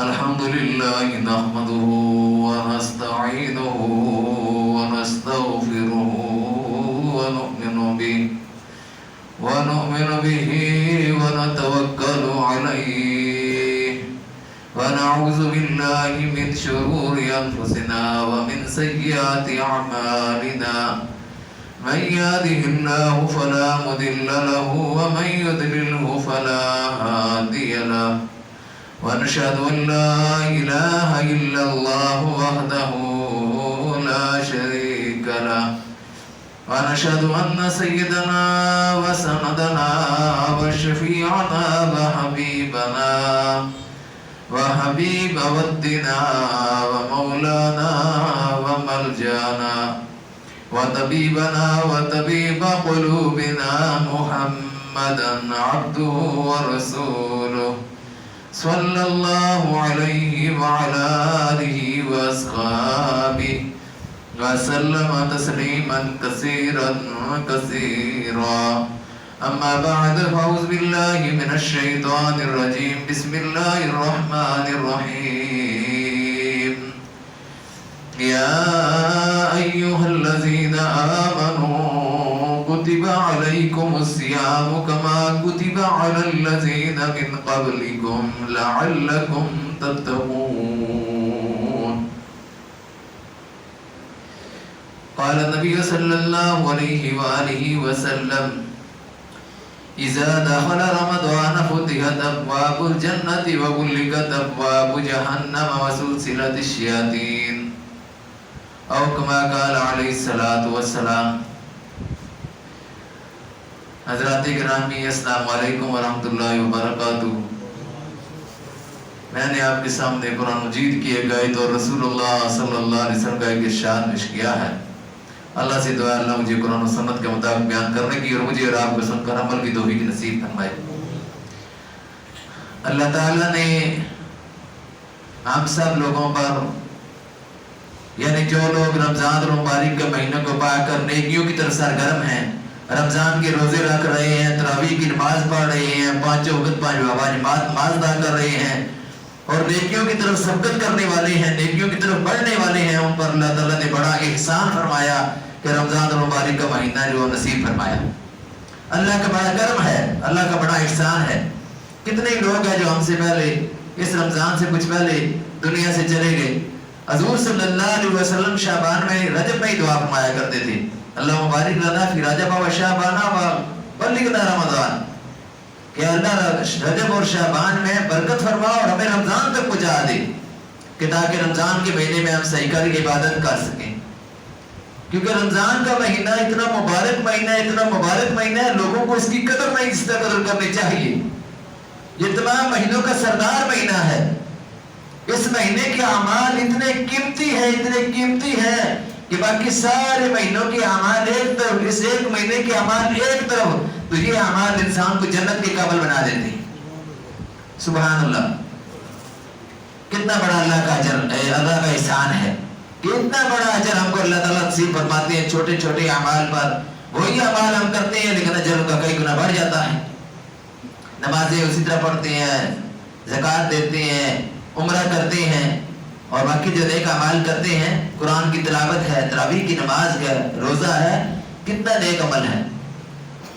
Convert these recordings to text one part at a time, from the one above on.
الحمد لله نحمده ونستعينه ونستغفره ونؤمن به ونتوكل عليه ونعوذ بالله من شرور أنفسنا ومن سيئات أعمالنا من يهده الله فلا مضل له ومن يضلله فلا هادي له ونشهد أن لا إله إلا الله وحده لا شريك له ونشهد أن سيدنا وسندنا وشفيعنا وحبيب ودنا ومولانا وملجانا وطبيبنا وطبيب قلوبنا محمدا عبده ورسوله صلى الله عليه وعلى آله وأصحابه وسلم تسليما كثيرا أما بعد فأعوذ بالله من الشيطان الرجيم بسم الله الرحمن الرحيم يا أيها الذين آمنوا كتب عليكم الصيام كما كتب على الذين من قبلكم لعلكم تتقون. قال النبي صلى الله عليه وآله وسلم إذا دخل رمضان فتحت أبواب الجنة وغلقت أبواب جهنم وسلسلت الشياطين أو كما قال عليه الصلاة والسلام. حضرات گرامی السلام علیکم ورحمۃ اللہ وبرکاتہ. میں نے آپ کے سامنے قرآن مجید کی ایک آیت اور رسول اللہ صلی اللہ علیہ وسلم کا ایک ارشاد پیش کیا ہے. اللہ سے دعا اللہ مجھے قرآن و سنت کے مطابق بیان کرنے کی اور مجھے اور آپ کو سن کر عمل کی توفیق نصیب فرمائے. اللہ تعالیٰ نے ہم سب لوگوں پر یعنی جو لوگ رمضان المبارک کے مہینوں کو پا کر نیکیوں کی طرف سرگرم ہیں، رمضان کے روزے رکھ رہے ہیں، تراویح کی نماز پڑھ رہے ہیں، پانچوں وقت پانچ نماز ادا کر رہے ہیں اور نیکیوں کی طرف سبقت کرنے والے ہیں، نیکیوں کی طرف بڑھنے والے ہیں، ان پر اللہ تعالیٰ نے بڑا احسان فرمایا کہ رمضان المبارک کا مہینہ جو نصیب فرمایا. اللہ کا بڑا کرم ہے، اللہ کا بڑا احسان ہے. کتنے لوگ ہیں جو ہم سے پہلے اس رمضان سے کچھ پہلے دنیا سے چلے گئے. حضور صلی اللہ علیہ وسلم شعبان میں رجب میں ہی دعا فرمایا کرتے تھے، اللہ مبارک لنا فی رجب و شعبان و بلغنا رمضان، کہ اللہ رجب اور شعبان میں برکت فرما اور ہمیں رمضان تک پہنچا دے کہ تاکہ رمضان کے مہینے میں ہم صحیح کر کے عبادت کر سکیں. کیونکہ رمضان کا مہینہ اتنا مبارک مہینہ ہے، لوگوں کو اس کی قدر نہیں اس طرح قدر کرنی چاہیے. یہ تمام مہینوں کا سردار مہینہ ہے. اس مہینے کے اعمال اتنے قیمتی ہیں کہ باقی سارے مہینوں کے اعمال ایک طرف، اس ایک مہینے کے اعمال ایک طرف، تو یہ اعمال انسان کو جنت کے قابل بنا دیتے ہیں. سبحان اللہ، کتنا بڑا اللہ کا اجر، اللہ کا احسان ہے کہ اتنا بڑا اجر ہم کو اللہ تعالیٰ نصیب فرماتے ہیں چھوٹے چھوٹے اعمال پر. وہی اعمال ہم کرتے ہیں لیکن اجر کا کئی گنا بڑھ جاتا ہے. نمازیں اسی طرح پڑھتے ہیں، زکوٰۃ دیتے ہیں، عمرہ کرتے ہیں اور باقی جو نیک اعمال کرتے ہیں، قرآن کی تلاوت ہے، تراویح کی نماز ہے، روزہ ہے، کتنا نیک عمل ہے.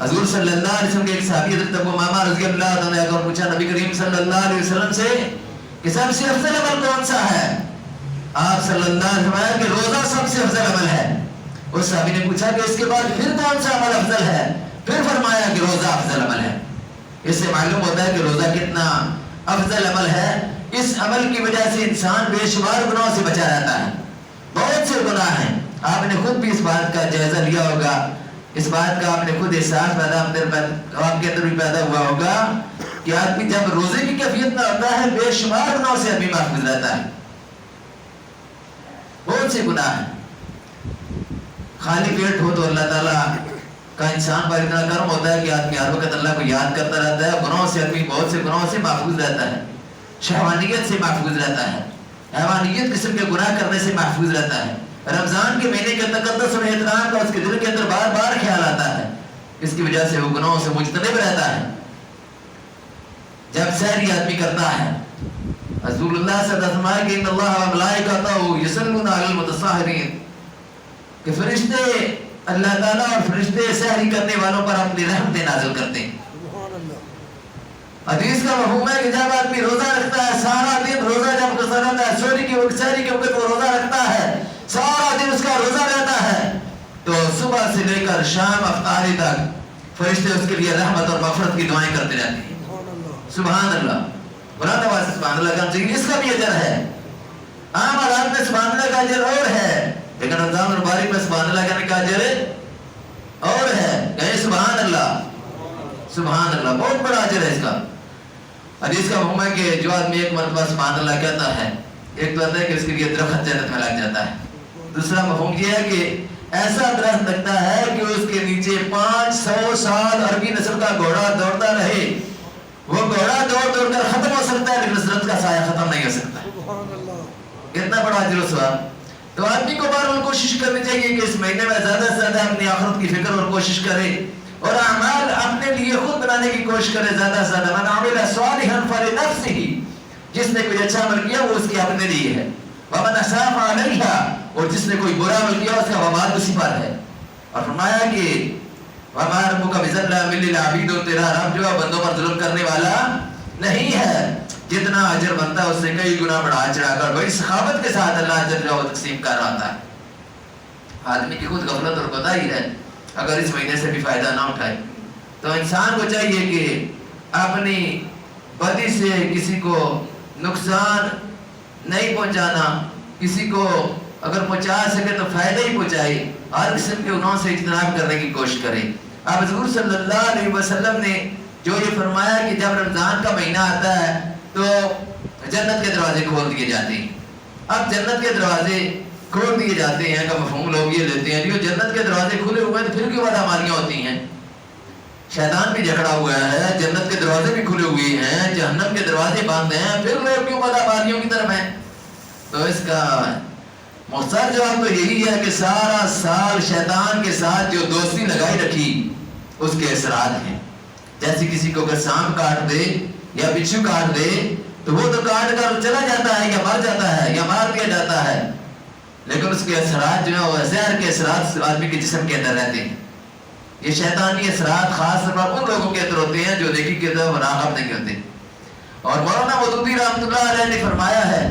حضور صلی اللہ علیہ وسلم کے ایک صحابی حضرت ابو امامہ رضی اللہ عنہ نے اگر پوچھا نبی کریم صلی اللہ علیہ وسلم سے کہ سب سے افضل عمل کون سا ہے؟ آپ صلی اللہ علیہ وسلم کہ روزہ سب سے افضل عمل ہے. اس صحابی نے پوچھا کہ اس کے بعد پھر کون سا عمل افضل ہے؟ پھر فرمایا کہ روزہ افضل عمل ہے. اس سے معلوم ہوتا ہے کہ روزہ کتنا افضل عمل ہے. اس عمل کی وجہ سے انسان بے شمار گناہوں سے بچا رہتا ہے. بہت سے گناہ ہیں، آپ نے خود بھی اس بات کا جائزہ لیا ہوگا، اس بات کا آپ نے خود احساس آپ کے اندر بھی پیدا ہوا ہوگا کہ آدمی جب روزے کی کیفیت میں ہوتا ہے بے شمار گناہوں سے آدمی محفوظ رہتا ہے. بہت سے گناہ ہیں. خالی پیٹ ہو تو اللہ تعالیٰ کا انسان پر اتنا کرم ہوتا ہے کہ آدمی ہر وقت اللہ کو یاد کرتا رہتا ہے. گناہوں سے آدمی بہت سے گناہوں سے محفوظ رہتا ہے، شہوانیت سے محفوظ رہتا ہے، حیوانیت قسم کے گناہ کرنے سے محفوظ رہتا ہے. رمضان کے مہینے کے تقدس اور احترام کا اس کے دل کے اندر بار بار خیال آتا ہے. اس کی وجہ سے وہ گناہوں سے مجتنب رہتا ہے. جب سحری آدمی کرتا ہے رسول اللہ صلی اللہ علیہ وسلم فرمایا کہ ان اللہ و ملائکتہ یصلون علی المتطہرین، کہ فرشتے اللہ تعالیٰ اور فرشتے سحری کرنے والوں پر اپنی رحمتیں نازل کرتے ہیں۔ حدیث کا مفہوم ہے کہ جب آدمی روزہ رکھتا ہے، سارا دن روزہ جب گزرتا ہے، سحری کے وقت وہ روزہ رکھتا ہے، سارا دن اس کا روزہ رہتا ہے، تو صبح سے لے کر شام افطاری تک فرشتے اس کے لیے رحمت اور مغفرت کی دعائیں کرتے رہتے ہیں۔ سبحان اللہ، بلند آواز سے سبحان اللہ کہنا چاہیے، اس کا بھی اجر ہے۔ عام حالات میں سبحان اللہ کا اجر اور ہے، لیکن رمضان المبارک میں سبحان اللہ کہنے کا اجر اور ہے۔ کہیں سبحان اللہ، سبحان اللہ، بہت بڑا اجر ہے اس کا۔ حدیث کا مفہوم ہے کہ جو آدمی ایک مرتبہ سبحان اللہ کہتا ہے، ایک تو ہے کہ اس کے لیے درخت جنت میں لگ جاتا ہے، دوسرا مفہوم یہ ہے کہ ایسا درخت لگتا ہے کہ اس کے نیچے 500 سال عربی نسل کا گھوڑا دوڑتا رہے، وہ گھوڑا دوڑ دوڑ کر ختم ہو سکتا ہے لیکن اس درخت کا سایہ ختم نہیں ہو سکتا۔ کتنا بڑا اجر و ثواب۔ تو آدمی کو بہرحال کوشش کرنی چاہیے کہ اس مہینے میں زیادہ سے زیادہ اپنی آخرت کی فکر اور کوشش کرے اور اعمال اپنے لیے خود بنانے کی کوشش کرے زیادہ سے زیادہ۔ من عمل صالحا فلنفسہ، جس نے کوئی اچھا عمل کیا وہ اس کے اپنے لیے ہے، ومن اساء فعلیہا، اور جس نے کوئی برا عمل کیا اس کا وبال اسی پر ہے۔ اور فرمایا کہ وما ربک بظلام للعبید، تیرا رب جو ہے بندوں پر ظلم کرنے والا نہیں ہے، جتنا اجر بنتا ہے اس سے کئی گنا بڑھا چڑھا کر بڑی سخاوت کے ساتھ اللہ اجر جو ہے تقسیم کر رہا ہے۔ آدمی کی خود غفلت اور پتہ ہی ہے، اگر اس مہینے سے بھی فائدہ نہ اٹھائے تو انسان کو چاہیے کہ اپنی بدی سے کسی کو نقصان نہیں پہنچانا، کسی کو اگر پہنچا سکے تو فائدہ ہی پہنچائے، ہر قسم کے گناہوں سے اجتناب کرنے کی کوشش کرے۔ اب حضور صلی اللہ علیہ وسلم نے جو یہ فرمایا کہ جب رمضان کا مہینہ آتا ہے تو جنت کے دروازے کھول دیے جاتے ہیں۔ اب جنت کے دروازے کھول دیے جاتے ہیں کا مفہوم لوگ یہ لیتے ہیں جو جنت کے دروازے کھلے ہوئے ہیں تو پھر کیوں بدعمالیاں ہوتی ہیں؟ شیطان بھی جھگڑا ہوا ہے، جنت کے دروازے بھی کھلے ہوئے ہیں، جہنم کے دروازے بند ہیں، پھر لوگ کیوں بدعمالیوں کی طرف ہیں؟ تو اس کا مختصر جواب تو یہی ہے کہ سارا سال شیطان کے ساتھ جو دوستی لگائی رکھی اس کے اثرات ہیں۔ جیسے کسی کو اگر سانپ کاٹ دے یا بچھو کاٹ دے تو وہ تو کاٹ کر چلا جاتا ہے یا مر جاتا ہے یا مار دیا جاتا ہے، لیکن اس کے اثرات جو ہیں وہ زہر کے اثرات آدمی کے جسم کے اندر رہتے ہیں۔ یہ شیطانی اثرات خاص طور پر ان لوگوں کے اندر ہوتے ہیں جو نیکی کے طرف راغب نہیں ہوتے۔ اور مولانا مودودی رحمۃ اللہ علیہ نے فرمایا ہے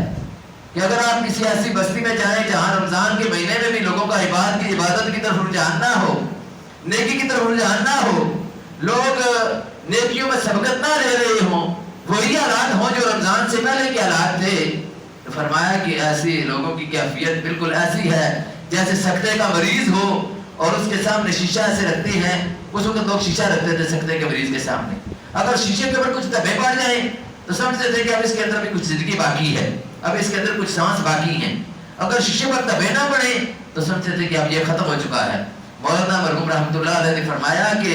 کہ اگر آپ کسی ایسی بستی میں جائیں جہاں رمضان کے مہینے میں بھی لوگوں کا عبادت کی طرف رجحان نہ ہو، نیکی کی طرف رجحان نہ ہو، لوگ نیکیوں میں سبقت نہ لے رہے ہوں، وہی حالات ہوں جو رمضان سے پہلے کے حالات تھے، تو فرمایا کہ ایسی لوگوں کی کیفیت بالکل ایسی ہے جیسے سکتے کا مریض ہو اور اس کے سامنے شیشہ ایسے رکھتے ہیں، اس وقت لوگ شیشہ رکھتے تھے سکتے کے مریض کے سامنے، اگر شیشے کے اوپر کچھ دھبے پڑ جائیں تو سمجھتے تھے کہ اب اس کے اندر بھی کچھ زندگی باقی ہے، اب اس کے اندر کچھ سانس باقی ہیں، اگر شیشے پر دھبے نہ پڑے تو سمجھتے تھے کہ اب یہ ختم ہو چکا ہے۔ مولانا مرحوم رحمۃ اللہ علیہ نے فرمایا کہ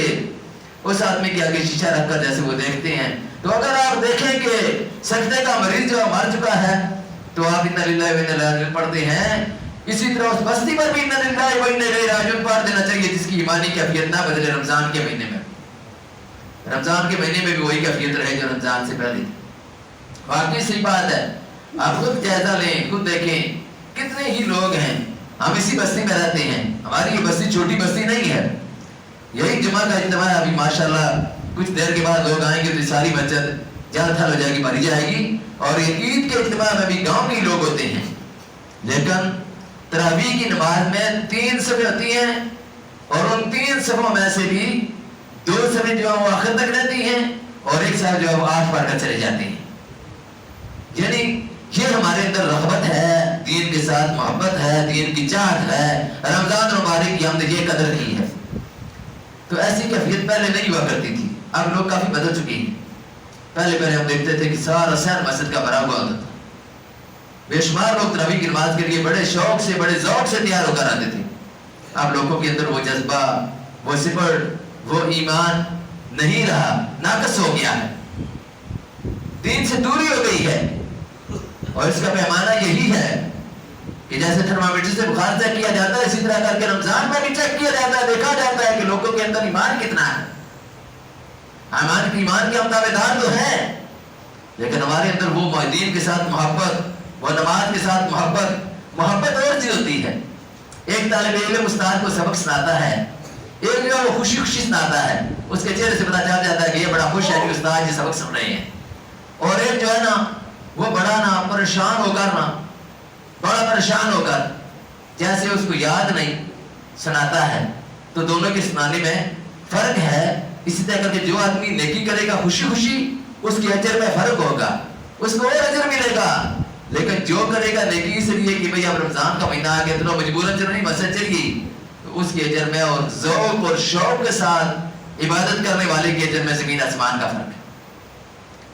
اس آدمی کے آگے شیشہ رکھ کر جیسے وہ دیکھتے ہیں، تو اگر آپ دیکھیں کہ سکتے کا مریض جو مر چکا ہے تو آپ انا للہ و انا الیہ راجعون پڑھتے ہیں، اسی طرح اس بستی پر بھی انا للہ و انا الیہ راجعون پڑھ دینا چاہیے جس کی ایمانی کیفیت نہ بدلے رمضان کے مہینے میں۔ رمضان کے مہینے میں بھی وہی کیفیت رہے جو رمضان سے پہلے تھی۔ واقعی صحیح بات ہے، آپ خود جائزہ لیں، خود دیکھیں کتنے ہی لوگ ہیں، ہم اسی بستی میں رہتے ہیں، ہماری یہ بستی چھوٹی بستی نہیں ہے، یہی جمعہ کا اجتماع ہے، ابھی ماشاءاللہ کچھ دیر کے بعد لوگ آئیں گے تو ساری مسجد جل تھل ہو جائے گی، بھری جائے گی، اور یہ عید کے اجتماع میں بھی گاؤں کے لوگ ہوتے ہیں، لیکن تراویح کی نماز میں 3 صفیں ہوتی ہیں اور ان 3 صفوں میں سے بھی 2 صفیں جو ہے وہ آخر تک رہتی ہیں اور ایک صف جو ہے وہ 8 پڑھ کر چلے جاتے ہیں۔ یعنی یہ ہمارے اندر رغبت ہے، دین کے ساتھ محبت ہے، دین کی چاہت ہے، رمضان مبارک کی ہم نے یہ قدر کی ہے۔ تو ایسی کیفیت پہلے نہیں ہوا کرتی تھی، اب لوگ کافی بدل چکے ہیں۔ پہلے ہم دیکھتے تھے کہ سارا شہر مسجد کا بھرا ہوا ہوتا تھا، بے شمار لوگ تراویح کی نماز کے لیے بڑے شوق سے بڑے ذوق سے تیار ہو کر آتے تھے۔ اب لوگوں کے اندر وہ جذبہ، وہ صفت، وہ ایمان نہیں رہا، ناقص ہو گیا ہے، دین سے دوری ہو گئی ہے۔ اور اس کا پیمانہ یہی ہے کہ جیسے تھرمامیٹر سے بخار چیک کیا جاتا ہے، اسی طرح کر کے رمضان میں بھی چیک کیا جاتا ہے، دیکھا جاتا ہے کہ لوگوں کے اندر ایمان کتنا ہے۔ ایمان کے ہم دعوے دار تو ہیں، لیکن ہمارے اندر وہ دین کے ساتھ محبت، وہ نماز کے ساتھ محبت اور چیز ہوتی ہے۔ ایک طالب علم استاد کو سبق سناتا ہے، ایک جو وہ خوشی سناتا ہے، اس کے چہرے سے پتہ چل جاتا ہے کہ یہ بڑا خوش ہے کہ استاد جی سبق سن رہے ہیں، اور ایک جو ہے نا وہ بڑا پریشان ہو کر جیسے اس کو یاد نہیں سناتا ہے۔ تو دونوں کے سنانے میں فرق ہے۔ اسی طرح کر کے جو آدمی نیکی کرے گا خوشی اس کے اجر میں فرق ہوگا، اس کو اور اجر ملے گا، لیکن جو کرے گا نیکی اس لیے کہ بھئی اب رمضان کا مہینہ آ گیا تو مجبوراً چلو نہیں مسجد چلیے، تو اس کے اجر میں اور ذوق اور شوق کے ساتھ عبادت کرنے والے کے اجر میں زمین آسمان کا فرق ہے۔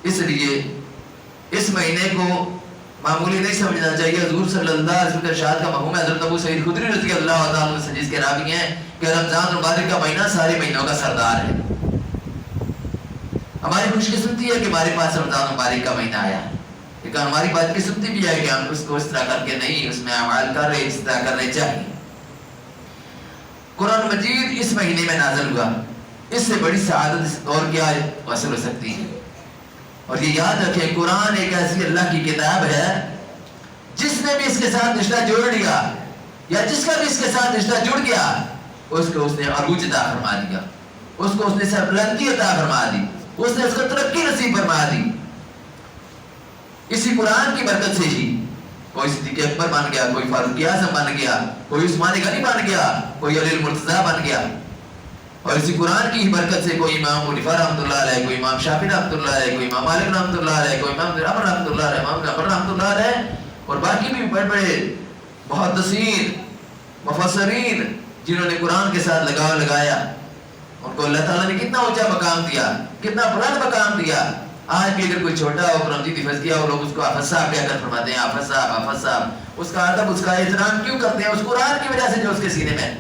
اس لیے اس مہینے کو معمولی نہیں سمجھنا چاہیے۔ حضور صلی اللہ علیہ وسلم کے ارشاد کا مفہوم ہے، حضرت ابو سعید خدری رضی اللہ تعالیٰ عنہ سے جس کے راوی ہیں کہ رمضان مبارک کا مہینہ سارے مہینوں کا سردار ہے۔ ہماری خوش قسمتی ہے کہ ہمارے پاس رمضان مبارک کا مہینہ آیا ہے، لیکن ہماری بات قسمتی بھی ہے کہ ہم اس کو اس طرح کر کے نہیں اس میں اعمال کر رہے اس طرح کرنے چاہیے۔ قرآن مجید اس مہینے میں نازل ہوا، اس سے بڑی سعادت اور کیا حاصل ہو سکتی ہے؟ اور یہ یاد رکھیں قرآن ایک ایسی اللہ کی کتاب ہے جس نے بھی اس کے ساتھ رشتہ جوڑ لیا یا جس کا بھی اس کے ساتھ رشتہ جڑ گیا اس کو اس نے عروج عطا فرما دیا، اس کو اس نے سربلندی عطا فرما دی، اس نے اس کو ترقی نصیب فرما دی۔ اسی قرآن کی برکت سے ہی کوئی صدیق اکبر بن گیا، کوئی فاروق اعظم بن گیا، کوئی عثمان غنی بن گیا، کوئی علی المرتضیٰ بن گیا، اور اسی قرآن کی ہی برکت سے کوئی امام حنیفہ رحمۃ اللہ علیہ، کوئی امام شافعی رحمۃ اللہ علیہ، کوئی امام مالک رحمۃ اللہ علیہ، کوئی امام عمر رحمۃ اللہ علیہ، امام جعفر رحمۃ اللہ علیہ، اور باقی بھی بڑے بڑے محدثین مفسرین جنہوں نے قرآن کے ساتھ لگاؤ لگایا، ان کو اللہ تعالیٰ نے کتنا اونچا مقام دیا، کتنا بلند مقام دیا۔ آج بھی اگر کوئی چھوٹا ہو کرمجید حفظ کیا، وہ لوگ اس کو حافظ صاحب کہہ کر فرماتے ہیں، حافظ صاحب، اس کا ادب اس کا احترام کیوں کرتے ہیں؟ اس قرآن کی وجہ سے جو اس کے سینے میں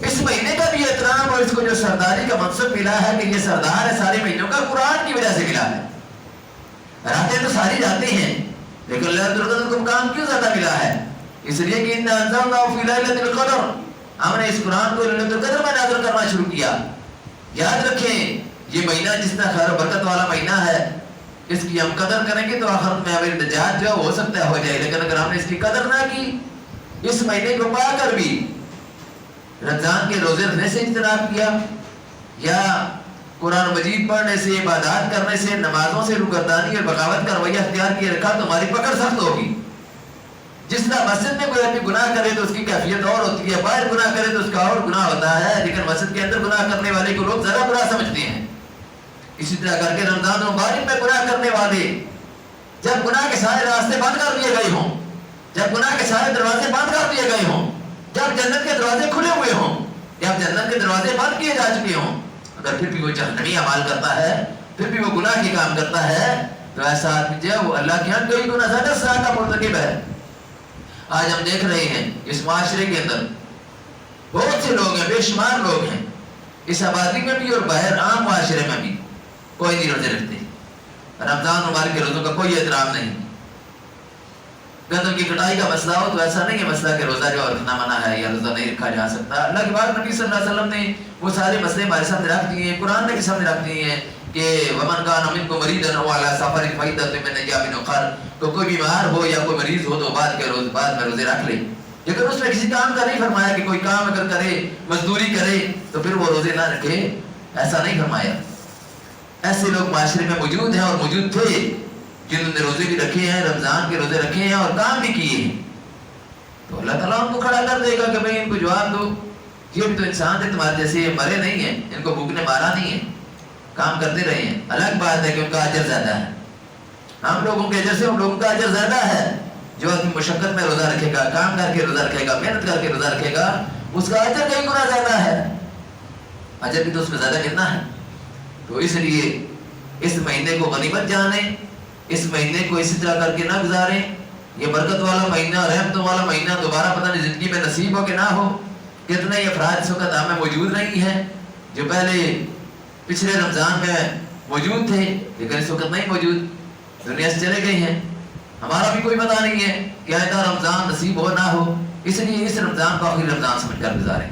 اس مہینے کا بھی احترام اور اس کو جو سرداری کا منصب ملا ہے کہ یہ سردار ہے سارے مہینوں کا، قرآن کی وجہ سے ملا ہے۔ راتیں تو ساری جاتی ہیں لیکن لیلۃ القدر کو مقام کیوں زیادہ ملا ہے؟ اس لیے کہ اِنَّا أَنزَلْنَاهُ فِي لَيْلَةِ الْقَدْرِ، ہم نے اس قرآن کو لیلۃ القدر میں نازل کرنا شروع کیا۔ یاد رکھیں یہ مہینہ جس طرح خیر و برکت والا مہینہ ہے، اس کی ہم قدر کریں گے تو آخرت میں ہماری نجات جو ہو سکتا ہے ہو جائے، لیکن اگر ہم نے اس کی قدر نہ کی، اس مہینے کو پا کر بھی رمضان کے روزے رکھنے سے اجتناب کیا یا قرآن مجید پڑھنے سے، عبادات کرنے سے، نمازوں سے روگردانی اور بغاوت کا رویہ اختیار کیے رکھا تو ہماری پکڑ سخت ہوگی۔ جس طرح مسجد میں کوئی آدمی گناہ کرے تو اس کی کیفیت اور ہوتی ہے، باہر گناہ کرے تو اس کا اور گناہ ہوتا ہے، لیکن مسجد کے اندر گناہ کرنے والے کو لوگ ذرا برا سمجھتے ہیں۔ اسی طرح کر کے رمضان مبارک میں گناہ کرنے والے جب گناہ کے سارے راستے بند کر دیے گئے ہوں، جب گناہ کے سارے دروازے بند کر دیے گئے ہوں، جب جنت کے دروازے کھلے ہوئے ہوں، جب جنت کے دروازے بند کیے جا چکے ہوں، اگر پھر بھی وہ جہنمی اعمال کرتا ہے، پھر بھی وہ گناہ کے کام کرتا ہے، تو ایسا آدمی جو ہے وہ اللہ کے ہاں کوئی گناہ زیادہ سزا کا مرتکب ہے۔ آج ہم دیکھ رہے ہیں اس معاشرے کے اندر بہت سے لوگ ہیں، بے شمار لوگ ہیں، اس آبادی میں بھی اور باہر عام معاشرے میں بھی کوئی نہیں روزے رکھتے۔ رمضان مبارک کے روزوں کا کوئی احترام نہیں۔ گندم کی کٹائی کا مسئلہ ہو تو ایسا نہیں ہے مسئلہ کہ روزہ جو رکھنا منع ہے یا روزہ نہیں رکھا جا سکتا۔ اللہ کے بعد نبی صلی اللہ علیہ وسلم نے وہ سارے مسئلے ہمارے سامنے رکھ دیے ہیں، قرآن نے بھی سامنے رکھ دیے ہیں کہ ومن کان منکم مریضا او علی سفر فعدۃ من ایام اخر، تو کوئی بیمار ہو یا کوئی مریض ہو تو بعد میں روزے رکھ لے۔ لیکن اس میں کسی کام کا نہیں فرمایا کہ کوئی کام اگر کرے، مزدوری کرے تو پھر وہ روزے نہ رکھے، ایسا نہیں فرمایا۔ ایسے لوگ معاشرے میں موجود ہیں اور موجود تھے جنہوں نے روزے بھی رکھے ہیں، رمضان کے روزے رکھے ہیں اور کام بھی کیے ہیں، تو اللہ تعالیٰ ان کو کھڑا کر دے گا کہ بھئی ان کو جواب دو، یہ بھی تو انسان تھے تمہارے جیسے، مرے نہیں ہیں، ان کو بھوک نے مارا نہیں ہے، کام کرتے رہے ہیں۔ الگ بات ہے کہ ان کا اجر زیادہ ہے، ہم لوگوں کے اجر سے ان لوگوں کا اجر زیادہ ہے۔ جو آدمی مشقت میں روزہ رکھے گا، کام کر کے روزہ رکھے گا، محنت کر کے روزہ رکھے گا، اس کا اجر کئی گنا زیادہ ہے، اجر بھی تو اس میں زیادہ ملنا ہے۔ تو اس لیے اس مہینے کو غنیمت جانیں، اس مہینے کو اسی طرح کر کے نہ گزاریں۔ یہ برکت والا مہینہ، رحمتوں والا مہینہ دوبارہ پتہ نہیں زندگی میں نصیب ہو کہ نہ ہو۔ کتنے ہی افراد اس وقت ہمیں موجود نہیں ہیں جو پہلے پچھلے رمضان میں موجود تھے لیکن اس وقت نہیں موجود، دنیا سے چلے گئے ہیں۔ ہمارا بھی کوئی پتہ نہیں ہے کہ آئندہ رمضان نصیب ہو نہ ہو، اس لیے اس رمضان کو آخری رمضان سمجھ کر گزاریں،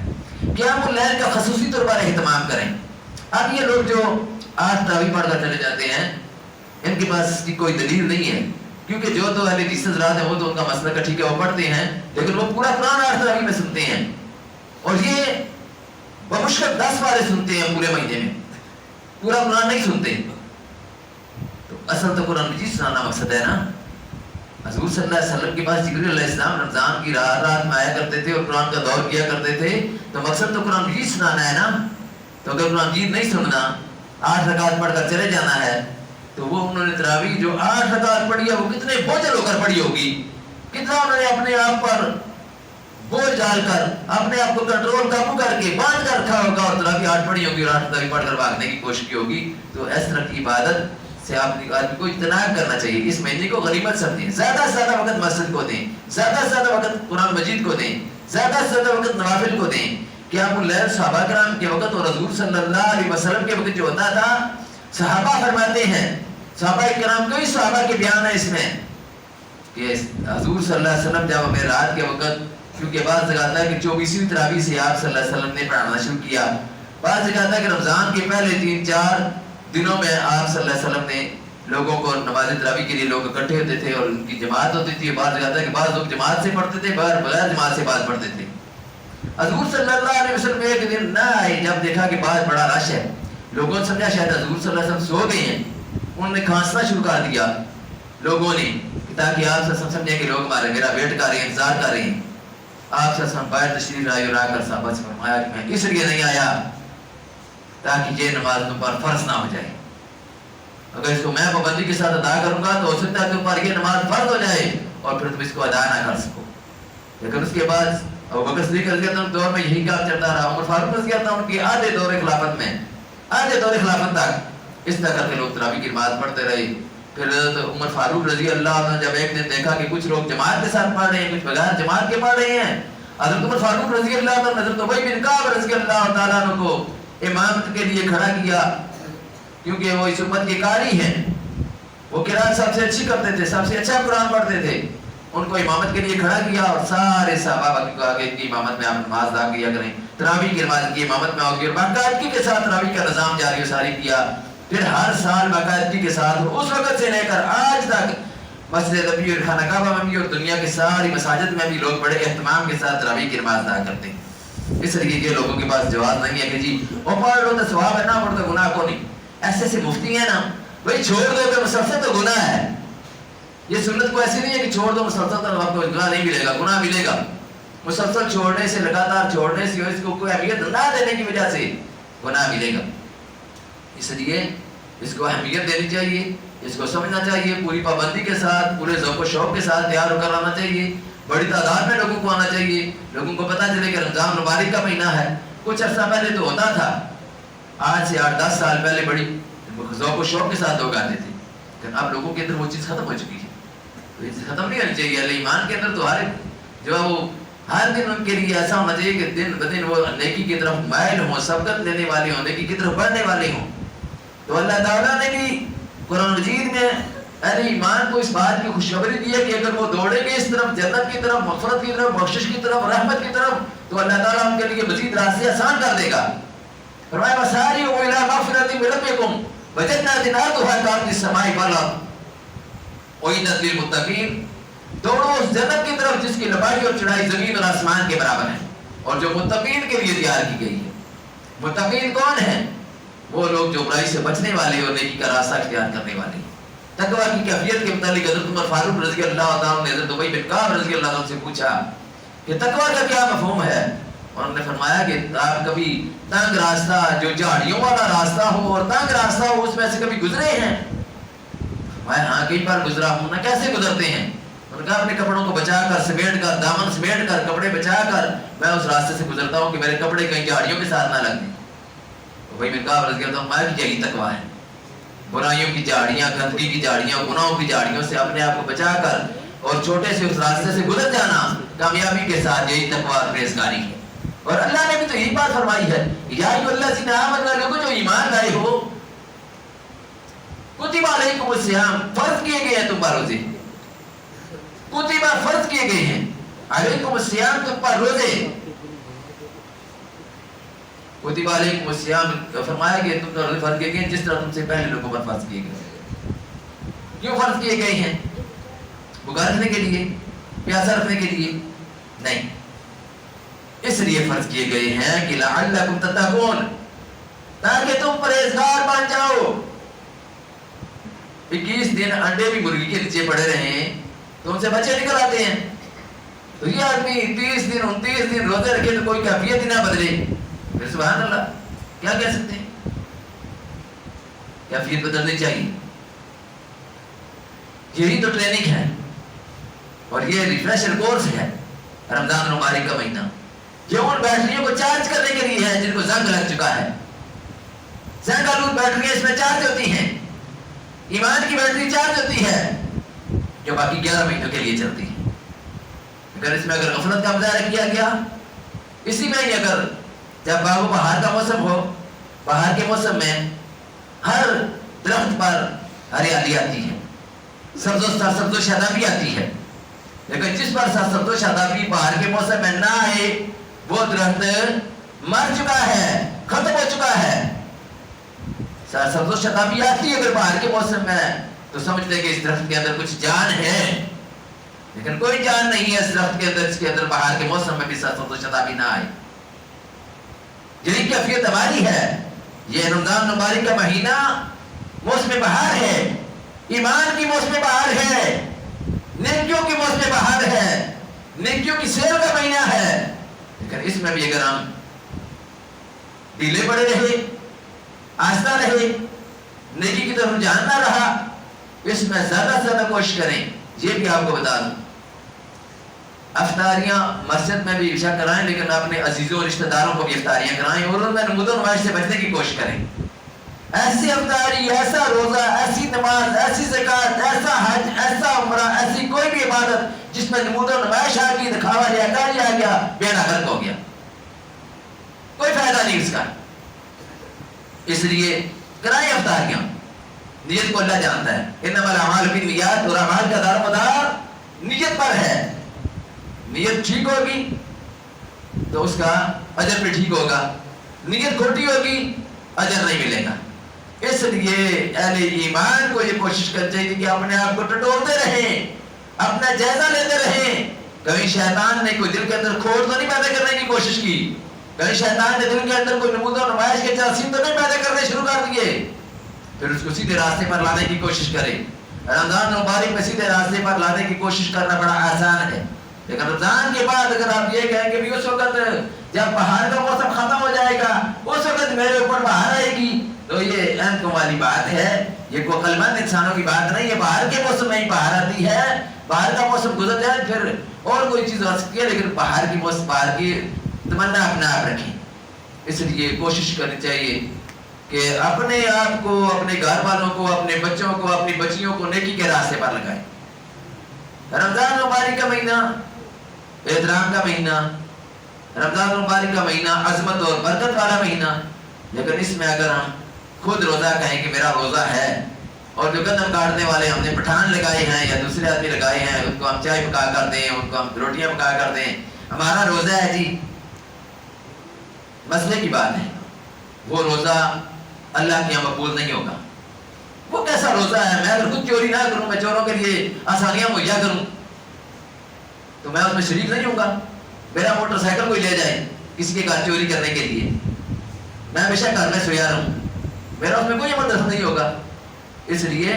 قیام اللیل کا خصوصی طور پر اہتمام کریں۔ اب یہ لوگ جو 8 تراویح پڑھ کر چلے جاتے ہیں ان کے پاس اس کی کوئی دلیل نہیں ہے، کیونکہ جو تو اہل حدیث حضرات ہیں وہ تو ان کا مسئلہ کا ٹھیک ہے، وہ پڑھتے ہیں، لیکن وہ پورا قرآن 8 تراویح میں سنتے ہیں، اور یہ بمشکل 10 پارے سنتے ہیں پورے مہینے میں، پورا قرآن نہیں سنتے۔ تو اصل تو قرآن مجید سنانا مقصد ہے نا۔ حضور صلی اللہ علیہ وسلم کے پاس جبریل علیہ السلام رمضان کی رات میں آیا کرتے تھے اور قرآن کا دور کیا کرتے تھے، تو مقصد تو قرآن مجید سنانا ہے نا۔ تو اگر قرآن مجید نہیں سننا، 8 رکعت پڑھ کر چلے جانا ہے، تو وہ انہوں نے تراویح جو 8 رکعت پڑھی ہے وہ کتنے بوجھل ہو کر پڑھی ہوگی، کتنا انہوں نے اپنے آپ پر بوجھ ڈال کر اپنے آپ کو کنٹرول قابو کر کے باندھ کر رکھا ہوگا، اور تراویح 8 پڑھی ہوگی اور 8 تراویح پڑھ کر بھاگنے کی کوشش کی ہوگی۔ تو اس طرح کی عبادت سے آپ آدمی کو اجتناب کرنا چاہیے۔ اس مہینے کو غنیمت سمجھیں، زیادہ سے زیادہ وقت مسجد کو دیں، زیادہ سے زیادہ وقت قرآن مجید کو دیں، زیادہ سے زیادہ وقت نوافل کو دیں۔ قیام اللیل صحابہ کرام کے وقت اور حضور صلی اللہ علیہ وسلم کے وقت جو ہوتا تھا، صحابہ فرماتے ہیں، صحابہ کرام کئی صحابہ کے بیان ہے اس میں کہ حضور صلی اللہ علیہ وسلم جب معراج کے وقت، کیونکہ بعض جگہ آتا ہے کہ 24ویں تراویح سے آپ صلی اللہ علیہ وسلم نے پڑھانا شروع کیا، بعض جگہ آتا ہے کہ رمضان کے پہلے 3-4 دنوں میں آپ صلی اللہ علیہ وسلم نے لوگوں کو نماز تراویح کے لیے لوگ اکٹھے ہوتے تھے اور ان کی جماعت ہوتی تھی۔ بعض جگہ آتا ہے کہ بعض لوگ جماعت سے پڑھتے تھے، بغیر جماعت سے بعض پڑھتے تھے۔ حضور صلی اللہ علیہ وسلم ایک دن نہ آئے، جب دیکھا کہ بعض بڑا رش ہے، لوگوں نے سمجھا شاید حضور صلی اللہ علیہ وسلم سو گئے ہیں، انہوں نے کھانسنا شروع کر دیا لوگوں نے، تاکہ آپ صلی اللہ علیہ وسلم سمجھیں کہ لوگ ہمارے میرا ویٹ کر رہے ہیں، انتظار کر رہے ہیں۔ آپ صلی اللہ علیہ وسلم باہر تشریف لائے اور آ کر صحابہ سے فرمایا کہ میں اس لیے نہیں آیا تاکہ یہ نماز تم پر فرض نہ ہو جائے، اگر اس کو میں پابندی کے ساتھ ادا کروں گا تو ہو سکتا ہے تم پر یہ نماز فرض ہو جائے اور پھر تم اس کو ادا نہ کر سکو۔ لیکن اس کے بعد ابوبکر صدیق رضی اللہ عنہ دور میں یہی کام چلتا رہا، عمر فاروق رضی اللہ عنہ کی آدھے دور خلافت میں، آدھے دور خلافت تک اس طرح کر کے لوگ تراویح کی نماز پڑھتے رہے۔ پھر عمر فاروق رضی اللہ عنہ جب ایک دن دیکھا کہ کچھ لوگ جماعت کے ساتھ پڑھ رہے ہیں، کچھ بغیر جماعت کے پڑھ رہے ہیں، حضرت عمر فاروق رضی اللہ عنہ حضرت ابی بن کعب رضی اللہ تعالیٰ عنہ کو امامت کے لیے کھڑا کیا، کیونکہ وہ اس امت کے قاری ہیں، وہ قرآن سب سے اچھی کرتے تھے، سب سے اچھا قرآن پڑھتے تھے، ان کو امامت کے لیے کھڑا کیا اور سارے صحابہ کو کہا کہ ان کی امامت میں آپ نماز ادا کیا کریں، تراویح کی نماز کی امامت میں ہوگی، اور باقاعدگی کے ساتھ تراویح کا نظام جاری و ساری کیا۔ پھر ہر سال باقاعدگی کے ساتھ اس وقت سے لے کر آج تک مسجد نبوی اور خانہ کعبہ میں بھی اور دنیا کی ساری مساجد میں بھی لوگ بڑے اہتمام کے ساتھ تراویح کی نماز ادا کرتے ہیں۔ اس لیے یہ لوگوں کے پاس جواز نہیں ہے کہ جی وہ پڑھ لو تو ثواب ہے، نہ پڑھ تو گناہ کو نہیں۔ ایسے سے مفتی ہیں نا بھائی، چھوڑ دو کہ مسلسل تو گناہ ہے، یہ سنت کو ایسی نہیں ہے کہ چھوڑ دو مسلسل تو آپ کو گناہ نہیں ملے گا، گناہ ملے گا۔ مسلسل چھوڑنے سے، لگاتار چھوڑنے سے، اس کو کوئی اہمیت نہ دینے کی وجہ سے گناہ ملے گا۔ اس لیے اس کو اہمیت دینی چاہیے، اس کو سمجھنا چاہیے، پوری پابندی کے ساتھ، پورے ذوق و شوق کے ساتھ تیار ہو کر آنا چاہیے، بڑی تعداد میں لوگوں کو آنا چاہیے، لوگوں کو پتہ چلے کہ رمضان مبارک کا مہینہ ہے۔ کچھ عرصہ پہلے تو ہوتا تھا، آج سے 8-10 سال پہلے بڑی ذوق و شوق کے ساتھ لوگ آتے تھے، لیکن اب لوگوں کے اندر وہ چیز ختم ہو چکی ہے، تو یہ چیز ختم نہیں ہونی چاہیے۔ اہل ایمان کے اندر تو ہر جو ہے وہ ہر دن ان کے لیے ایسا ہونا چاہیے کہ دن بدن وہ نیکی کی طرف مائل ہوں، سبقت لینے والے ہوں، نیکی کی طرف بڑھنے والے ہوں۔ تو اللہ تعالیٰ نے بھی قرآن مجید میں اہل ایمان کو اس بات کی خوشخبری دی ہے کہ اگر وہ دوڑیں گے اس طرف، جنت کی طرف، مغفرت کی طرف، بخشش کی طرف، رحمت کی طرف، تو اللہ تعالیٰ ان کے لیے مزید راستے آسان کر دے گا۔ فرمایا وَسَارِعُوا إِلَىٰ مَغْفِرَةٍ مِّن رَّبِّكُمْ وَجَنَّاتٍ عَرْضُهَا كَعَرْضِ السَّمَاءِ وَالْأَرْضِ أُعِدَّتْ لِلْمُتَّقِينَ، دوڑو اس جنت کی طرف جس کی لمبائی اور چوڑائی زمین اور آسمان کے برابر ہے، اور جو متقین کے لیے تیار کی گئی ہے۔ متقین کون ہیں؟ وہ لوگ جو برائی سے بچنے والے اور نیکی کا راستہ اختیار کرنے والے۔ تقویٰ کی کیفیت کے متعلق حضرت عمر فاروق رضی اللہ عنہ نے حضرت ابی بن کعب رضی اللہ عنہ سے پوچھا کہ تقویٰ کا کیا مفہوم ہے، اور انہوں نے فرمایا کہ آپ کبھی تنگ راستہ، جو جھاڑیوں والا راستہ ہو اور تنگ راستہ ہو، اس میں سے کبھی گزرے ہیں؟ میں ہاں کئی بار گزرا ہوں۔ نہ کیسے گزرتے ہیں؟ انہوں نے کہا اپنے کپڑوں کو بچا کر، سمیٹ کر، دامن سمیٹ کر، کپڑے بچا کر میں اس راستے سے گزرتا ہوں کہ میرے کپڑے کہیں جھاڑیوں کے ساتھ نہ لگ جائیں۔ بھائی میں کہا رضی اللہ عنہ کی یہی تقویٰ ہے، برائیوں کی جھاڑیاں، گندگی کی جھاڑیاں، گناہوں کی جھاڑیوں سے اپنے آپ کو بچا کر اور چھوٹے سے اس راستے سے گزر جانا کامیابی کے ساتھ، یہی تقویٰ اور پرہیزگاری ہے۔ اور اللہ نے بھی تو یہی بات فرمائی ہے، یا ایھا الذین آمنوا، لوگوں جو ایمان لائے ہو، کتب علیکم الصیام، فرض کیے گئے ہیں تم پر روزے، کتب فرض کیے گئے ہیں، علیکم الصیام، تم پر روزے، کتب علیکم الصیام، فرمایا کہ تم پر فرض کیے گئے جس طرح تم سے پہلے لوگوں پر فرض کیے گئے۔ کیوں فرض کیے گئے ہیں؟ بھوکا رکھنے کے لیے، پیاسا رکھنے کے لیے نہیں، اس لیے فرض کیے گئے ہیں کہ لعلکم تتقون، تاکہ تم پرہیزگار بن جاؤ۔ 21 دن انڈے بھی مرغی کے نیچے پڑے رہے تو ان سے بچے نکل آتے ہیں، تو یہ آدمی 30 دن 29 دن روزے رکھے تو کوئی کیفیت ہی نہ بدلے، پھر سبحان اللہ کیا کہہ سکتے ہیں؟ کیفیت بدلنی چاہیے۔ یہی تو ٹریننگ ہے اور یہ ریفریشر کورس ہے رمضان مبارک کا مہینہ، جو ان بیٹریوں کو چارج کرنے کے لیے ہے جن کو زنگ لگ چکا ہے۔ زنگ آلود بیٹریاں اس میں چارج ہوتی ہیں، ایمان کی بیٹری چارج ہوتی ہے جو باقی 11 مہینوں کے لیے چلتی ہے۔ اگر اس میں اگر غفلت کا مظاہرہ کیا گیا، اسی میں ہی اگر جب باغ و بہار کا موسم ہو، بہار کے موسم میں ہر درخت پر ہریالی آتی ہے، سبز و شادابی آتی ہے، لیکن جس پر سبز و شادابی بہار کے موسم میں نہ آئے وہ درخت مر چکا ہے، ختم ہو چکا ہے۔ سبز و شادابی آتی ہے اگر بہار کے موسم میں تو سمجھتے کہ اس درخت کے اندر کچھ جان ہے، لیکن کوئی جان نہیں ہے اس درخت کے اندر جس کے اندر بہار کے موسم میں بھی سبز و شادابی نہ آئے۔ یہی کیفیت ہماری ہے۔ یہ رمضان مبارک کا مہینہ موسم بہار ہے، ایمان کی موسم بہار ہے، نیکیوں کی موسم بہار ہے، نیکیوں کی سیر کا مہینہ ہے، لیکن اس میں بھی اگر ہم ڈھیلے پڑے رہے، آہستہ رہے، نیکی کی طرف جان نہ رہا، اس میں زیادہ سے زیادہ کوشش کریں۔ یہ بھی آپ کو بتا دوں، افطاریاں مسجد میں بھی عشاء کرائیں، لیکن اپنے عزیزوں اور رشتہ داروں کو بھی افطاریاں کرائیں اور ان میں نمود و نمائش سے بچنے کی کوشش کریں۔ ایسی افطاری، ایسا روزہ، ایسی نماز، ایسی زکوٰۃ، ایسا حج، ایسا عمرہ، ایسی کوئی بھی عبادت جس میں نمود و نمائش آ گئی، دکھاوا ریاکاری آ گیا، بے غرق ہو گیا، کوئی فائدہ نہیں اس کا۔ اس لیے کرائیں افطاریاں، نیت کو اللہ جانتا ہے، انما الاعمال بالنیات، اور اعمال کا دار و مدار نیت پر ہے۔ نیت ٹھیک ہوگی تو اس کا اجر بھی ٹھیک ہوگا، نیت کھوٹی ہوگی اجر نہیں ملے گا۔ اس لیے اہل ایمان کو یہ کوشش کرنی چاہیے کہ اپنے آپ کو ٹٹولتے رہیں، اپنا جائزہ لیتے رہیں۔ کبھی شیطان نے کوئی دل کے اندر کھوٹ تو نہیں پیدا کرنے کی کوشش کی، کبھی شیطان نے دل کے اندر کوئی نمود و نمائش کے جراثیم تو نہیں پیدا کرنے شروع کر دیے، پھر اس کو سیدھے راستے پر لانے کی کوشش کریں۔ رمضان مبارک میں سیدھے راستے پر لانے کی کوشش کرنا بڑا آسان ہے، لیکن رمضان کے بعد اگر آپ یہ کہیں کہ اس وقت جب بہار کا موسم ختم ہو جائے گا اس وقت میرے اوپر بہار آئے گی، تو یہ اہم والی بات ہے، یہ کوئی عقل مند انسانوں کی بات نہیں ہے۔ بہار کے موسم میں ہی بہار آتی ہے، بہار کا موسم گزر جائے پھر اور کوئی چیز ہو سکتی ہے، لیکن بہار کی موسم، بہار کی تمنا اپنے آپ رکھیں۔ اس لیے کوشش کرنی چاہیے کہ اپنے آپ کو، اپنے گھر والوں کو، اپنے بچوں کو، اپنی بچیوں کو نیکی کے راستے پر لگائیں۔ رمضان مبارک کا مہینہ احترام کا مہینہ، رمضان مبارک کا مہینہ عظمت اور برکت والا مہینہ، لیکن اس میں اگر ہم خود روزہ کہیں کہ میرا روزہ ہے، اور جو گندم کاٹنے والے ہم نے پٹھان لگائے ہیں یا دوسرے آدمی لگائے ہیں، ان کو ہم چائے پکا کر دیں، ان کو ہم روٹیاں پکا کر دیں، ہمارا روزہ ہے جی، مسئلے کی بات ہے، وہ روزہ اللہ کے یہاں مقبول نہیں ہوگا۔ وہ کیسا روزہ ہے؟ میں اگر خود چوری نہ کروں، میں چوروں کے لیے آسانیاں مہیا کروں تو میں اس میں شریک نہیں ہوں گا۔ میرا موٹر سائیکل کوئی لے جائے کسی کے گھر چوری کرنے کے لیے، میں ہمیشہ گھر میں سویا رہوں، میرا اس میں کوئی عمل دخل نہیں ہوگا۔ اس لیے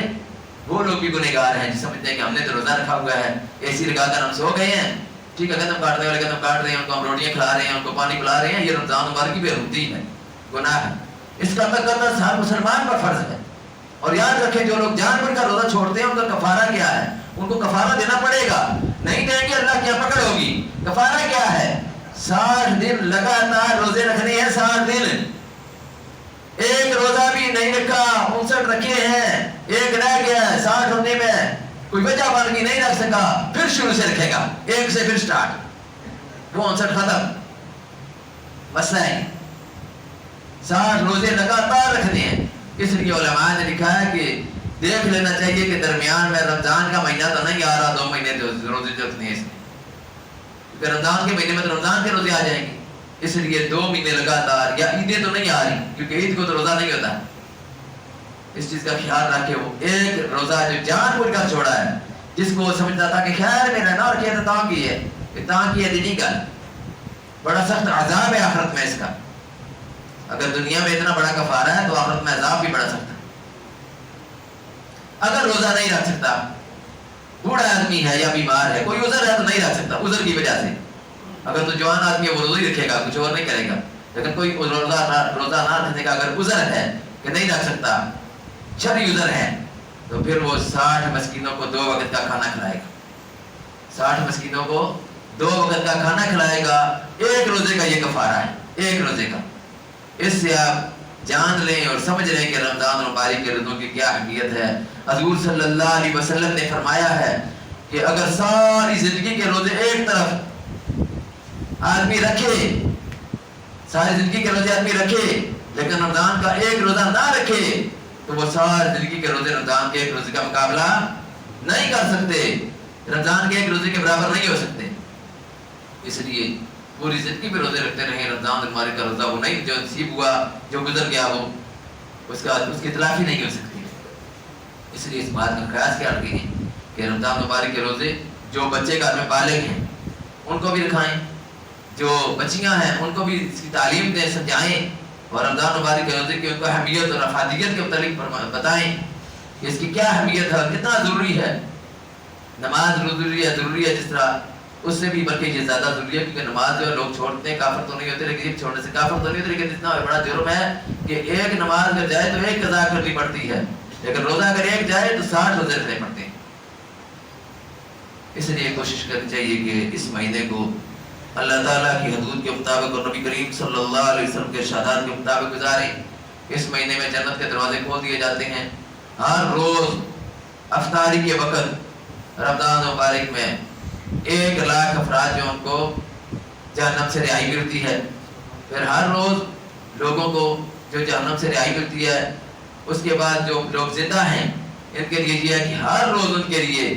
وہ لوگ بھی گنہگار ہیں جو سمجھتے ہیں کہ ہم نے تو روزہ رکھا ہوا ہے، اے سی لگا کر ہم سو گئے ہیں، ٹھیک ہے، گندم کاٹنے والے گندم کاٹ رہے ہیں، ان کو ہم روٹیاں کھلا رہے ہیں، ان کو پانی پلا رہے ہیں، یہ رمضان مبارک کی بےحرمتی ہے، گناہ ہے، اس کا ادا کرنا ہر مسلمان پر فرض ہے۔ اور یاد رکھیں جو لوگ جان بوجھ کر روزہ چھوڑتے ہیں ان کا کفارہ کیا ہے؟ ان کو کفارہ دینا پڑے گا، نہیں دیں گے اللہ کی پکڑ ہوگی۔ کفارہ کیا ہے؟ 60 دن لگاتار روزے رکھنے ہیں، 60 دن، ایک روزہ بھی نہیں رکھا، 59 رکھے ہیں، ایک رہ گیا، 60 ہونے میں کوئی وجہ بن گئی نہیں رکھ سکا، پھر شروع سے رکھے گا، ایک سے پھر سٹارٹ، وہ 59 ختم۔ مسئلہ ہے 60 روزے لگاتار رکھنے ہیں۔ اس لیے علماء نے لکھا ہے کہ دیکھ لینا چاہیے کہ درمیان میں رمضان کا مہینہ تو نہیں آ رہا، 2 مہینے روزے جو رکھنے ہیں اس میں، کیونکہ رمضان کے مہینے میں تو رمضان کے روزے آ جائیں گے، اس لیے 2 مہینے لگاتار، یا عیدیں تو نہیں آ رہی کیونکہ عید کو تو روزہ نہیں ہوتا، اس چیز کا خیال رکھے. وہ ایک روزہ جو جان بوجھ کر چھوڑا ہے، جس کو سمجھتا تھا کہ خیر میں رہنا اور کہتا تاں کی ہے دینی گل، بڑا سخت عذاب ہے آخرت میں اس کا. اگر دنیا میں اتنا بڑا کفارہ ہے تو آخرت میں عذاب بھی بڑا سخت ہے. اگر روزہ نہیں رکھ سکتا، بوڑھا آدمی ہے یا بیمار ہے، کوئی عذر ہے تو نہیں رکھ سکتا عذر کی وجہ سے. اگر تو جوان آدمی ہے وہ روزہ ہی رکھے گا، کچھ اور نہیں کرے گا. لیکن کوئی روزہ نہ رکھنے کا اگر عذر ہے کہ نہیں رکھ سکتا، شرعی عذر ہے، تو پھر وہ 60 مسکینوں کو 2 وقت کا کھانا کھلائے گا. 60 مسکینوں کو 2 وقت کا کھانا کھلائے گا. ایک روزے کا یہ کفارہ ہے، ایک روزے کا. اس سے آپ جان لیں اور سمجھ لیں کہ رمضان مبارک کے روزوں کی کیا اہمیت ہے. حضور صلی اللہ علیہ وسلم نے فرمایا ہے کہ اگر ساری زندگی کے روزے ایک طرف آدمی رکھے، ساری زندگی کے روزے آدمی رکھے لیکن رمضان کا ایک روزہ نہ رکھے تو وہ ساری زندگی کے روزے رمضان کے ایک روزے کا مقابلہ نہیں کر سکتے، رمضان کے ایک روزے کے برابر نہیں ہو سکتے. اس لیے پوری زندگی پہ روزے رکھتے رہیں. رمضان المبارک کا روزہ وہ نہیں جو نصیب ہوا، جو گزر گیا، وہ اس کی تلافی نہیں ہو سکتی. اس لیے اس بات کا خیال کیا رکھیں کہ رمضان مبارک کے روزے جو بچے گھر میں بالغ ہیں ان کو بھی رکھائیں، جو بچیاں ہیں ان کو بھی اس کی تعلیم دیں، سمجھائیں، اور رمضان مبارک کے روزے کی ان کو اہمیت اور افادیت کے متعلق بتائیں کہ اس کی کیا اہمیت ہے اور کتنا ضروری ہے. نماز ضروری ہے جس طرح اس سے بھی بلکہ یہ زیادہ ضروری ہے، کیونکہ نماز جو لوگ چھوڑتے ہیں کافر تو نہیں ہوتے، لیکن ایک چھوڑنے سے کافر تو نہیں ہوتے، لیکن اتنا بڑا جرم ہے کہ ایک نماز اگر جائے تو ایک قضا کرنی پڑتی ہے، لیکن روزہ اگر ایک جائے تو 60 روزے رکھنے پڑتے ہیں. اس لیے کوشش کرنی چاہیے کہ اس مہینے کو اللہ تعالیٰ کی حدود کے مطابق اور نبی کریم صلی اللہ علیہ وسلم کے ارشادات کے مطابق گزاریں. اس مہینے میں جنت کے دروازے کھول دیے جاتے ہیں. ہر روز افطاری کے وقت رمضان مبارک میں 1 لاکھ افراد جو ان کو جہنم سے رہائی ملتی ہے. پھر ہر روز لوگوں کو جو جہنم سے رہائی ملتی ہے، اس کے بعد جو لوگ زندہ ہیں ان کے لیے یہ ہے کہ ہر روز ان کے لیے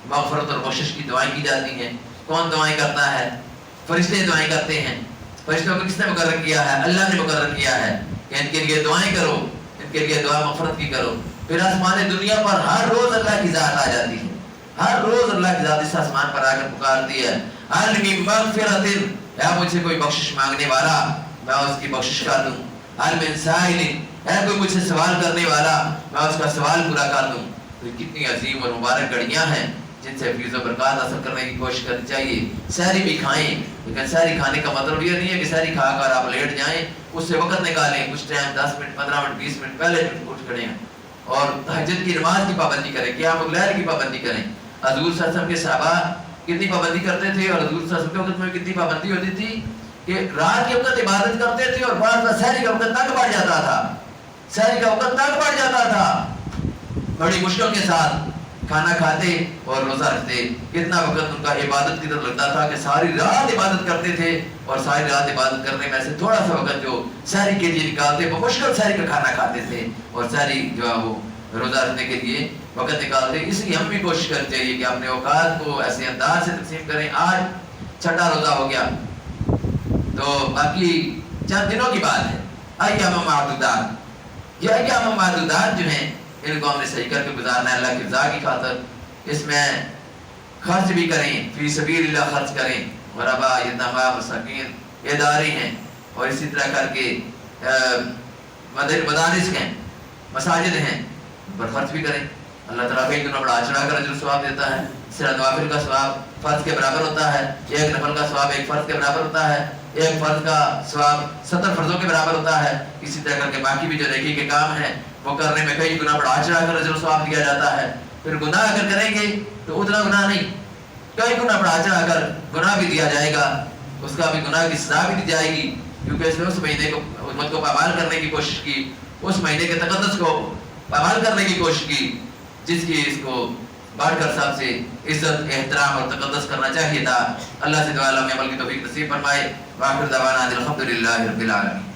مغفرت اور بخشش کی دعائیں کی جاتی ہیں. کون دعائیں کرتا ہے؟ فرشتے دعائیں کرتے ہیں. فرشتوں کو کس نے مقرر کیا ہے؟ اللہ نے مقرر کیا ہے کہ ان کے لیے دعائیں کرو، ان کے لیے دعا مغفرت کی کرو. پھر آسمان دنیا پر ہر روز اللہ کی ذات آ جاتی ہے، ہر روز اللہ کی ذات اس آسمان پر آ کر پکارتی ہے، عالمی مغفرت، یا مجھ سے کوئی بخشش مانگنے والا میں اس کی بخشش کر دوں. عالم سائل، ہے کوئی مجھ سے سوال کرنے والا میں اس کا سوال پورا کر دوں. تو کتنی عظیم اور مبارک گھڑیاں ہیں جن سے فیض و برکات حاصل کرنے کی کوشش کرنی چاہیے. سحری بھی کھائیں، لیکن سحری کھانے کا مطلب یہ نہیں ہے کہ سحری کھا کر آپ لیٹ جائیں. اس سے وقت نکالیں، کچھ ٹائم 10 منٹ 15 منٹ 20 منٹ پہلے اٹھ کھڑے ہیں اور تہجد کی نماز کی پابندی کریں، قیام اللیل کی پابندی کریں. حضور صلی اللہ علیہ وسلم کے صحابہ کتنی پابندی کرتے تھے، اور حضور صلی اللہ علیہ وسلم کے وقت میں کتنی پابندی ہوتی تھی کہ رات کے وقت عبادت کرتے تھے اور بعد میں سحری کا وقت تنگ پڑ جاتا تھا، سحری کا وقت تنگ پڑ جاتا تھا. بڑی مشکل کے ساتھ کھانا کھاتے اور روزہ رکھتے. کتنا وقت ان کا عبادت کی طرف لگتا تھا کہ ساری رات عبادت کرتے تھے، اور ساری رات عبادت کرنے میں سے تھوڑا سا وقت جو سحری کے لیے نکالتے، وہ مشکل سحری کا کھانا کھاتے تھے اور سحری جو ہے وہ روزہ رکھنے کے لیے وقت نکالتے. اس لیے ہم بھی کوشش کرنی چاہیے کہ اپنے اوقات کو ایسے انداز سے تقسیم کریں. آج چھٹا روزہ ہو گیا تو باقی چند دنوں کی بات ہے. ایام معدودات، یہ ایام معدودات جو ہیں ان کو ہم نے صحیح کر کے گزارنا ہے اللہ کی رضا کی خاطر. اس میں خرچ بھی کریں، فی سبیل اللہ خرچ کریں. غربا، یتاما، مساکین ادارے ہیں، اور اسی طرح کر کے مدارس ہیں، مساجد ہیں، پر خرچ بھی کریں. اللہ تعالیٰ کئی دنوں بڑا چڑھا کر اجر ثواب دیتا ہے. اس طرح نوافل کا ثواب فرض کے برابر ہوتا ہے، ایک نفل کا ثواب ایک فرض کے برابر ہوتا ہے، ایک فرض کا ثواب 70 فرضوں کے برابر ہوتا ہے. اسی طرح کر کے باقی بھی جو نیکی کے کام ہیں وہ کرنے میں کئی گنا بڑھا چڑھا کر اجر ثواب دیا جاتا ہے. پھر گناہ اگر کریں گے تو اتنا گناہ نہیں، کئی گنا بڑھا چڑھا کر گناہ بھی دیا جائے گا، اس کا بھی گناہ کی سزا بھی دی جائے گی، کیونکہ اس نے اس مہینے کو امت کو پامال کرنے کی کوشش کی، اس مہینے کے تقدس کو پامال کرنے کی کوشش کی، جس کی اس کو بڑھ کر سب سے عزت، احترام اور تقدس کرنا چاہیے تھا. اللہ سے دعا اللہ میں عمل کی توفیق نصیب فرمائے. وآخر دعوانا الحمدللہ رب العالمین.